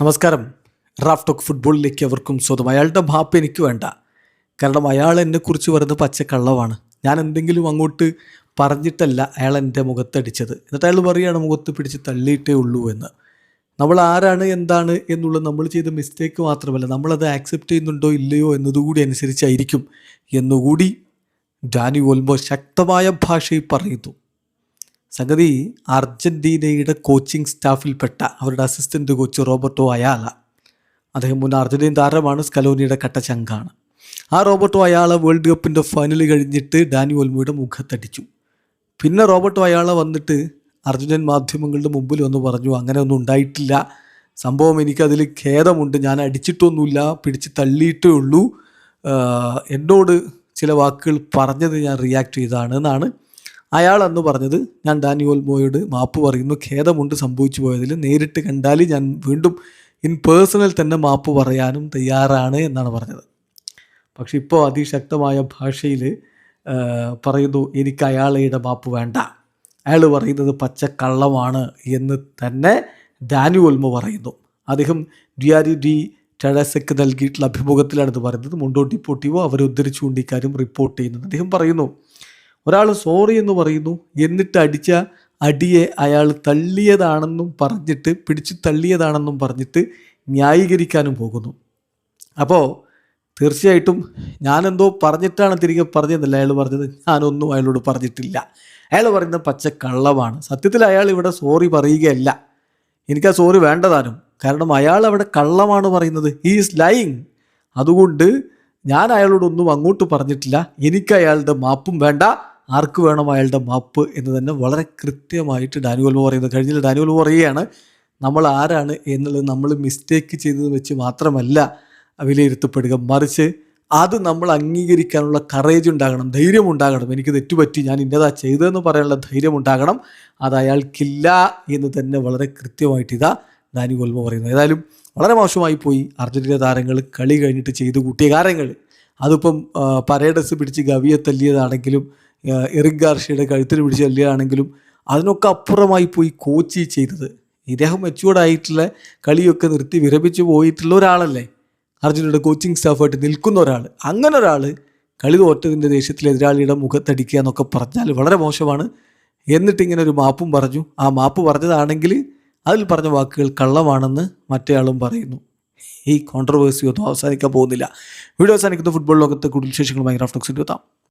നമസ്കാരം. Raf talk ഫുട്ബോളിലേക്ക് അവർക്കും സ്വന്തം. അയാളുടെ മാപ്പ് എനിക്ക് വേണ്ട. കാരണം അയാൾ എന്നെക്കുറിച്ച് പറയുന്നത് പച്ചക്കള്ളമാണ്. ഞാൻ എന്തെങ്കിലും അങ്ങോട്ട് പറഞ്ഞിട്ടല്ല അയാൾ എൻ്റെ മുഖത്തടിച്ചത്. എന്നിട്ട് അയാൾ പറയുകയാണ് മുഖത്ത് പിടിച്ച് തള്ളിയിട്ടേ ഉള്ളൂ എന്ന്. നമ്മൾ ആരാണ് എന്താണ് എന്നുള്ളത് നമ്മൾ ചെയ്ത മിസ്റ്റേക്ക് മാത്രമല്ല, നമ്മളത് ആക്സെപ്റ്റ് ചെയ്യുന്നുണ്ടോ ഇല്ലയോ എന്നതുകൂടി അനുസരിച്ചായിരിക്കും എന്നുകൂടി ഡാനി ഓൾമോ ശക്തമായ ഭാഷയിൽ പറയുന്നു. സംഗതി അർജൻറ്റീനയുടെ കോച്ചിങ് സ്റ്റാഫിൽപ്പെട്ട അവരുടെ അസിസ്റ്റൻ്റ് കോച്ച് റോബർട്ടോ അയാള, അദ്ദേഹം മുൻ അർജൻറ്റീൻ താരമാണ്, സ്കലോനിയുടെ കട്ട ചങ്കാണ്. ആ റോബർട്ടോ അയാള വേൾഡ് കപ്പിൻ്റെ ഫൈനൽ കഴിഞ്ഞിട്ട് ഡാനി ഓൾമോയുടെ മുഖത്തടിച്ചു. പിന്നെ റോബർട്ടോ അയാള വന്നിട്ട് അർജൻറ്റീൻ മാധ്യമങ്ങളുടെ മുമ്പിൽ വന്ന് പറഞ്ഞു, അങ്ങനെ ഒന്നും ഉണ്ടായിട്ടില്ല, സംഭവം എനിക്കതിൽ ഖേദമുണ്ട്, ഞാൻ അടിച്ചിട്ടൊന്നുമില്ല, പിടിച്ച് തള്ളിയിട്ടേ ഉള്ളൂ, എന്നോട് ചില വാക്കുകൾ പറഞ്ഞത് ഞാൻ റിയാക്ട് ചെയ്തതാണ് എന്നാണ് അയാൾ അന്ന് പറഞ്ഞത്. ഞാൻ ഡാനി ഓൾമോയോട് മാപ്പ് പറയുന്നു, ഖേദമുണ്ട് സംഭവിച്ചു പോയതിൽ, നേരിട്ട് കണ്ടാൽ ഞാൻ വീണ്ടും ഇൻ പേഴ്സണൽ തന്നെ മാപ്പ് പറയാനും തയ്യാറാണ് എന്നാണ് പറഞ്ഞത്. പക്ഷെ ഇപ്പോൾ അതിശക്തമായ ഭാഷയിൽ പറയുന്നു, എനിക്ക് അയാളുടെ മാപ്പ് വേണ്ട, അയാൾ പറയുന്നത് പച്ചക്കള്ളമാണ് എന്ന് തന്നെ ഡാനി ഓൾമോ പറയുന്നു. അദ്ദേഹം ഡിയാരി ഡി ടെഡസക്ക് നൽകിയിട്ടുള്ള അഭിമുഖത്തിലാണ് ഇത് പറയുന്നത്. മുണ്ടോ ഡിപ്പോർട്ടിവോ അവരെ ഉദ്ധരിച്ചുകൊണ്ട് ഇക്കാര്യം റിപ്പോർട്ട് ചെയ്യുന്നത്. അദ്ദേഹം പറയുന്നു, ഒരാൾ സോറി എന്ന് പറയുന്നു, എന്നിട്ട് അടിച്ച അടിയെ അയാൾ തള്ളിയതാണെന്നും പറഞ്ഞിട്ട്, പിടിച്ചു തള്ളിയതാണെന്നും പറഞ്ഞിട്ട് ന്യായീകരിക്കാനും പോകുന്നു. അപ്പോൾ തീർച്ചയായിട്ടും ഞാനെന്തോ പറഞ്ഞിട്ടാണ് തിരികെ പറഞ്ഞതെന്നല്ല അയാൾ പറഞ്ഞത്. ഞാനൊന്നും അയാളോട് പറഞ്ഞിട്ടില്ല. അയാൾ പറയുന്നത് പച്ചക്കള്ളമാണ്. സത്യത്തിൽ അയാൾ ഇവിടെ സോറി പറയുകയല്ല, എനിക്കാ സോറി വേണ്ടതാനും. കാരണം അയാൾ അവിടെ കള്ളമാണ് പറയുന്നത്. He is lying. അതുകൊണ്ട് ഞാൻ അയാളോടൊന്നും അങ്ങോട്ട് പറഞ്ഞിട്ടില്ല, എനിക്ക് അയാളുടെ മാപ്പും വേണ്ട, ആർക്ക് വേണം അയാളുടെ മാപ്പ് എന്ന് തന്നെ വളരെ കൃത്യമായിട്ട് ഡാനി ഓൾമോ പറയുന്നത്. കഴിഞ്ഞില്ല ഡാനി ഓൾമോ പറയുകയാണ്, നമ്മൾ ആരാണ് എന്നുള്ളത് നമ്മൾ മിസ്റ്റേക്ക് ചെയ്തത് വെച്ച് മാത്രമല്ല വിലയിരുത്തപ്പെടുക, മറിച്ച് അത് നമ്മൾ അംഗീകരിക്കാനുള്ള കറേജ് ഉണ്ടാകണം, ധൈര്യം ഉണ്ടാകണം. എനിക്ക് തെറ്റുപറ്റി, ഞാൻ ഇന്നതാ ചെയ്തതെന്ന് പറയാനുള്ള ധൈര്യം ഉണ്ടാകണം. അത് അയാൾക്കില്ല എന്ന് തന്നെ വളരെ കൃത്യമായിട്ട് ഇതാ ഡാനി ഓൾമോ പറയുന്നത്. ഏതായാലും വളരെ മോശമായി പോയി അർജൻറ്റീന താരങ്ങൾ കളി കഴിഞ്ഞിട്ട് ചെയ്തു കൂട്ടിയ കാര്യങ്ങൾ. അതിപ്പം പരേഡസ് പിടിച്ച് ഗവിയെ തല്ലിയതാണെങ്കിലും എറിക് ഗാർഷ്യയുടെ കഴുത്തിന് പിടിച്ച് തല്ലിയതാണെങ്കിലും അതിനൊക്കെ അപ്പുറമായി പോയി കോച്ച് ചെയ്തത്. ഇദ്ദേഹം മെച്യൂർഡായിട്ടുള്ള കളിയൊക്കെ നിർത്തി വിരമിച്ച് പോയിട്ടുള്ള ഒരാളല്ലേ, അർജൻറ്റീനയുടെ കോച്ചിങ് സ്റ്റാഫായിട്ട് നിൽക്കുന്ന ഒരാൾ. അങ്ങനെ ഒരാൾ കളി തോറ്റതിൻ്റെ ദേഷ്യത്തിൽ എതിരാളിയുടെ മുഖത്തടിക്കുക എന്നൊക്കെ പറഞ്ഞാൽ വളരെ മോശമാണ്. എന്നിട്ട് ഇങ്ങനെ ഒരു മാപ്പും പറഞ്ഞു. ആ മാപ്പ് പറഞ്ഞതാണെങ്കിൽ അതിൽ പറഞ്ഞ വാക്കുകൾ കള്ളമാണെന്ന് മറ്റേയാളും പറയുന്നു. ഈ കോൺട്രവേഴ്സി ഒന്നും അവസാനിക്കാൻ പോകുന്നില്ല. വീഡിയോ അവസാനിക്കുന്ന ഫുട്ബോൾ ലോകത്തെ കൂടുതൽ വിശേഷങ്ങളുമായി റാഫ് ടോക്സിൽ എത്താം.